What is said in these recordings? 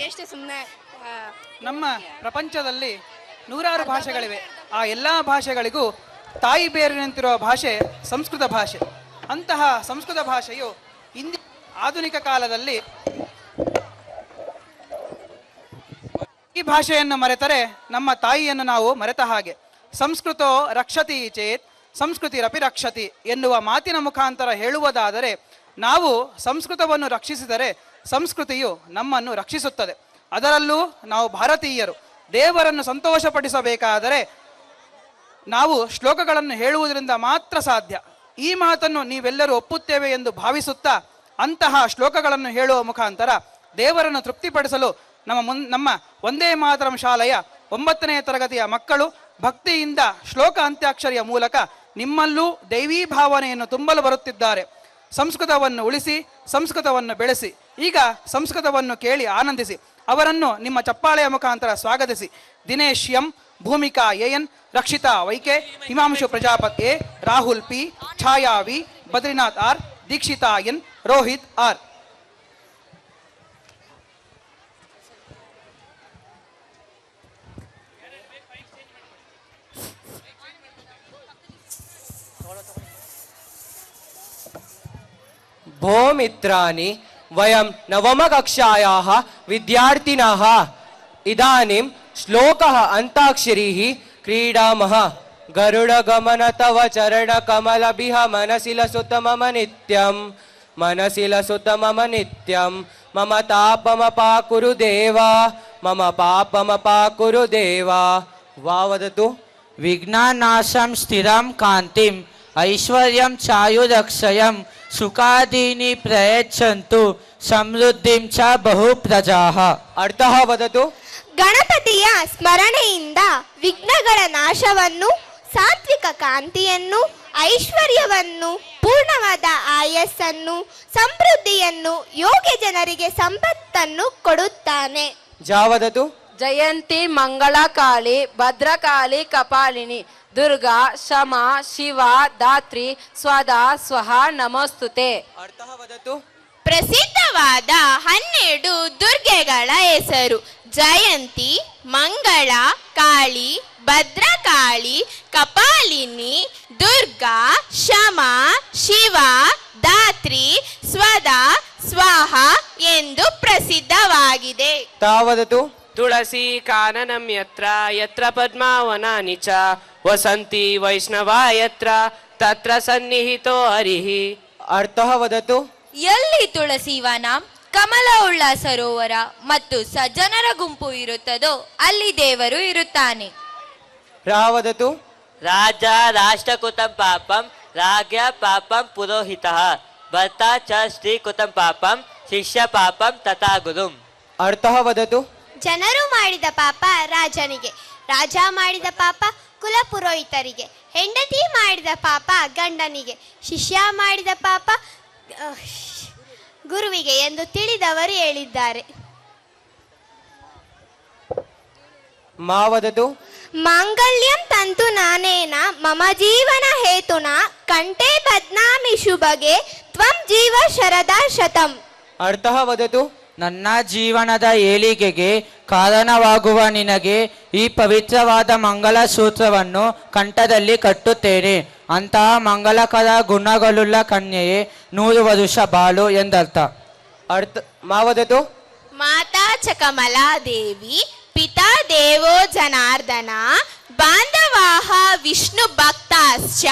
Waste ಸುಮ್ಮನೆ. ನಮ್ಮ ಪ್ರಪಂಚದಲ್ಲಿ ನೂರಾರು ಭಾಷೆಗಳಿವೆ. ಆ ಎಲ್ಲ ಭಾಷೆಗಳಿಗೂ ತಾಯಿ ಬೇರಿನಂತಿರುವ ಭಾಷೆ ಸಂಸ್ಕೃತ ಭಾಷೆ. ಅಂತಹ ಸಂಸ್ಕೃತ ಭಾಷೆಯು ಆಧುನಿಕ ಕಾಲದಲ್ಲಿ ಈ ಭಾಷೆಯನ್ನು ಮರೆತರೆ ನಮ್ಮ ತಾಯಿಯನ್ನು ನಾವು ಮರೆತ ಹಾಗೆ. ಸಂಸ್ಕೃತೋ ರಕ್ಷತಿ ಚೇತ್ ಸಂಸ್ಕೃತಿರಪಿ ರಕ್ಷತಿ ಎನ್ನುವ ಮಾತಿನ ಮುಖಾಂತರ ಹೇಳುವುದಾದರೆ, ನಾವು ಸಂಸ್ಕೃತವನ್ನು ರಕ್ಷಿಸಿದರೆ ಸಂಸ್ಕೃತಿಯು ನಮ್ಮನ್ನು ರಕ್ಷಿಸುತ್ತದೆ. ಅದರಲ್ಲೂ ನಾವು ಭಾರತೀಯರು ದೇವರನ್ನು ಸಂತೋಷಪಡಿಸಬೇಕಾದರೆ ನಾವು ಶ್ಲೋಕಗಳನ್ನು ಹೇಳುವುದರಿಂದ ಮಾತ್ರ ಸಾಧ್ಯ. ಈ ಮಾತನ್ನು ನೀವೆಲ್ಲರೂ ಒಪ್ಪುತ್ತೇವೆ ಎಂದು ಭಾವಿಸುತ್ತಾ ಅಂತಹ ಶ್ಲೋಕಗಳನ್ನು ಹೇಳುವ ಮುಖಾಂತರ ದೇವರನ್ನು ತೃಪ್ತಿಪಡಿಸಲು ನಮ್ಮ ಒಂದೇ ಮಾತರಂ ಶಾಲೆಯ 9ನೇ ತರಗತಿಯ ಮಕ್ಕಳು ಭಕ್ತಿಯಿಂದ ಶ್ಲೋಕ ಅಂತ್ಯಾಕ್ಷರಿಯ ಮೂಲಕ ನಿಮ್ಮಲ್ಲೂ ದೈವೀ ಭಾವನೆಯನ್ನು ತುಂಬಲು ಬರುತ್ತಿದ್ದಾರೆ. ಸಂಸ್ಕೃತವನ್ನು ಉಳಿಸಿ, ಸಂಸ್ಕೃತವನ್ನು ಬೆಳೆಸಿ. ಈಗ ಸಂಸ್ಕೃತವನ್ನು ಕೇಳಿ ಆನಂದಿಸಿ. ಅವರನ್ನು ನಿಮ್ಮ ಚಪ್ಪಾಳೆಯ ಮುಖಾಂತರ ಸ್ವಾಗತಿಸಿ. Dinesh M, Bhoomika A N, Rakshitha Y K, Himanshu Prajapat A, Rahul P, Chaya V, Badrinath R, Deekshitha N, Rohit R. भो मित्राणि, वयं नवमकक्षायाः विद्यार्थिनः इदानीं श्लोकः अन्ताक्षरीः क्रीडामः. गरुडगमन तव चरणकमलभिः मनसि लसुत मम नित्यं, मनसि लसुत मम नित्यं. मम तापमपाकुरु देवा, मम पापमपाकुरु देवा. वा वदतु. विघ्नानाशं स्थिरं कान्तिं ऐश्वर्यं चायुरक्षयं सुखादीनि प्रयच्छन्तु समृद्धिं च ಬಹು ಪ್ರಜಾಃ. ಅರ್ಥಃ ವದತು. ಗಣಪತಿಯ ಸ್ಮರಣೆಯಿಂದ ವಿಘ್ನಗಳ ನಾಶವನ್ನು, ಸಾತ್ವಿಕ ಕಾಂತಿಯನ್ನು, ಐಶ್ವರ್ಯವನ್ನು, ಪೂರ್ಣವಾದ ಆಯಸ್ಸನ್ನು, ಸಮೃದ್ಧಿಯನ್ನು, ಯೋಗ್ಯ ಜನರಿಗೆ ಸಂಪತ್ತನ್ನು ಕೊಡುತ್ತಾನೆ. ಜಾವದತು. ಜಯಂತಿ ಮಂಗಳಕಾಳಿ ಭದ್ರಕಾಳಿ ಕಪಾಲಿನಿ ದುರ್ಗಾ ಶಮಾ ಶಿವ ಧಾತ್ರಿ ಸ್ವದಾ ಸ್ವಹ ನಮೋಸ್ತುತೆ. ಅರ್ಥಃ ವದತು. ಪ್ರಸಿದ್ಧವಾದ 12 ದುರ್ಗೆಗಳ ಹೆಸರು: ಜಯಂತಿ, ಮಂಗಳ, ಕಾಳಿ, ಭದ್ರಕಾಳಿ, ಕಪಾಲಿನಿ, ದುರ್ಗಾ, ಶಮಾ, ಶಿವ, ಧಾತ್ರಿ, ಸ್ವದಾ, ಸ್ವಾಹ ಎಂದು ಪ್ರಸಿದ್ಧವಾಗಿದೆ. ತಾವದತು. ತುಳಸಿ ಕಾನನಂ ಯತ್ರ ಯತ್ರ ಪದ್ಮಾವನಾನಿ ಚ ವಸಂತಿ ವೈಷ್ಣವ ಯತ್ರ ತತ್ರ ಸನ್ನಿಹಿತೋ ಹರಿಃ. ಅರ್ಥಃ ವದತು. ಎಲ್ಲಿ ತುಳಸಿ ವನ, ಕಮಲವುಳ್ಳ ಸರೋವರ ಮತ್ತು ಸಜ್ಜನರ ಗುಂಪು ಇರುತ್ತದೋ ಅಲ್ಲಿ ದೇವರು ಇರುತ್ತಾನೆ. ರಾವದತು. ರಾಜ ರಾಷ್ಟ್ರಕೃತಂ ಪಾಪಂ ರಾಜ್ಯ ಪಾಪಂ ಪುರೋಹಿತಃ ಭರ್ತ ಚ ಸ್ತ್ರೀಕೃತಂ ಪಾಪಂ ಶಿಷ್ಯ ಪಾಪಂ ತಥಾ ಗುರುಂ. ಅರ್ಥಃ ವದತು. ಜನರು ಮಾಡಿದ ಪಾಪ ರಾಜನಿಗೆ, ರಾಜ ಮಾಡಿದ ಪಾಪ ಕುಲ ಪುರೋಹಿತರಿಗೆ, ಹೆಂಡತಿ ಮಾಡಿದ ಪಾಪ ಗಂಡನಿಗೆ, ಶಿಷ್ಯ ಮಾಡಿದ ಪಾಪ ಗುರುವಿಗೆ ಎಂದು ತಿಳಿದವರು ಹೇಳಿದ್ದಾರೆ. ಮಾವದತು. ಮಾಂಗಲ್ಯಂ ತಂತು ನಾನೇನ ಮಮ ಜೀವನ ಹೇತುನ ಕಂಠೆ ಬದ್ನಾಮಿ ಶುಭಗೆ ತ್ವಂ ಜೀವ ಶರದಾ ಶತಂ. ಅರ್ಥಃ ವದತು. ನನ್ನ ಜೀವನದ ಏಳಿಗೆಗೆ ಕಾರಣವಾಗುವ ನಿನಗೆ ಈ ಪವಿತ್ರವಾದ ಮಂಗಲ ಸೂತ್ರವನ್ನು ಕಂಠದಲ್ಲಿ ಕಟ್ಟುತ್ತೇನೆ. ಅಂತಹ ಮಂಗಲಕರ ಗುಣಗಳುಳ್ಳ ಕನ್ಯೆಯೇ 100 ವರುಷ ಬಾಳು ಎಂದರ್ಥ. ಮಾವದತು. ಮಾತಾ ಚ ಕಮಲಾ ದೇವಿ, ಪಿತಾ ದೇವೋ ಜನಾರ್ದನ, ಬಾಂಧವಾಹ ವಿಷ್ಣು ಭಕ್ತಾಶ್ಚ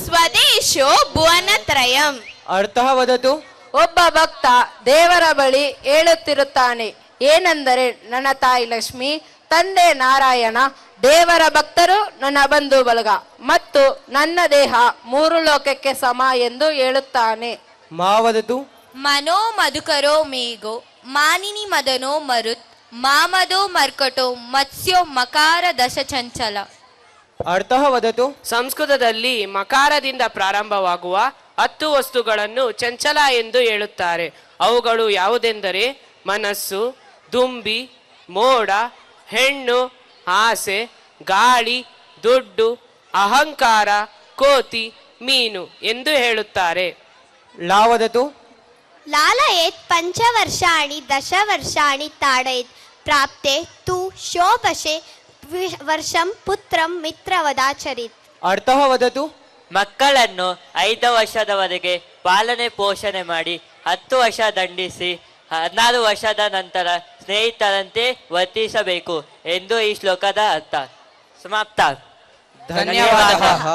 ಸ್ವದೇಶೋ ಭುವನತ್ರಯಂ. ಅರ್ಥಃ ವದತು. ಒಬ್ಬ ಭಕ್ತ ದೇವರ ಬಳಿ ಹೇಳುತ್ತಿರುತ್ತಾನೆ, ಏನೆಂದರೆ ನನ್ನ ತಾಯಿ ಲಕ್ಷ್ಮಿ, ತಂದೆ ನಾರಾಯಣ, ದೇವರ ಭಕ್ತರು ನನ್ನ ಬಂಧು ಬಳಗ ಮತ್ತು ನನ್ನ ದೇಹ 3 ಲೋಕಕ್ಕೆ ಸಮ ಎಂದು ಹೇಳುತ್ತಾನೆ. ಮಾವದತು. ಮನೋ ಮಧುಕರೋ ಮೇಘೋ ಮಾನಿನಿ ಮದನೋ ಮರುತ್ ಮಾಮದೋ ಮರ್ಕಟೋ ಮತ್ಸ್ಯೋ ಮಕಾರ ದಶ ಚಂಚಲ. ಅರ್ಥಃ ವದತು. ಸಂಸ್ಕೃತದಲ್ಲಿ ಮಕಾರದಿಂದ ಪ್ರಾರಂಭವಾಗುವ 10 ವಸ್ತುಗಳನ್ನು ಚಂಚಲ ಎಂದು ಹೇಳುತ್ತಾರೆ. ಅವುಗಳು ಯಾವುದೆಂದರೆ ಮನಸ್ಸು, ದುಂಬಿ, ಮೋಡ, ಹೆಣ್ಣು, ಆಸೆ, ಗಾಳಿ, ದುಡ್ಡು, ಅಹಂಕಾರ, ಕೋತಿ, ಮೀನು ಎಂದು ಹೇಳುತ್ತಾರೆ. ಲಾವದತು. लालयेत् पञ्चवर्षाणि दशवर्षाणि ताडयेत् प्राप्ते तु शोभशे वर्षं पुत्रं मित्रवदाचरित् ಅರ್ಥಃ ವದತು. ಮಕ್ಕಳನ್ನು 5 ವರ್ಷದವರೆಗೆ ಪಾಲನೆ ಪೋಷಣೆ ಮಾಡಿ 10 ವರ್ಷ ದಂಡಿಸಿ 16 ವರ್ಷದ ನಂತರ ಸ್ನೇಹಿತರಂತೆ ವರ್ತಿಸಬೇಕು ಎಂದು ಈ ಶ್ಲೋಕದ ಅರ್ಥ. ಸಮಾಪ್ತ. ಧನ್ಯವಾದः.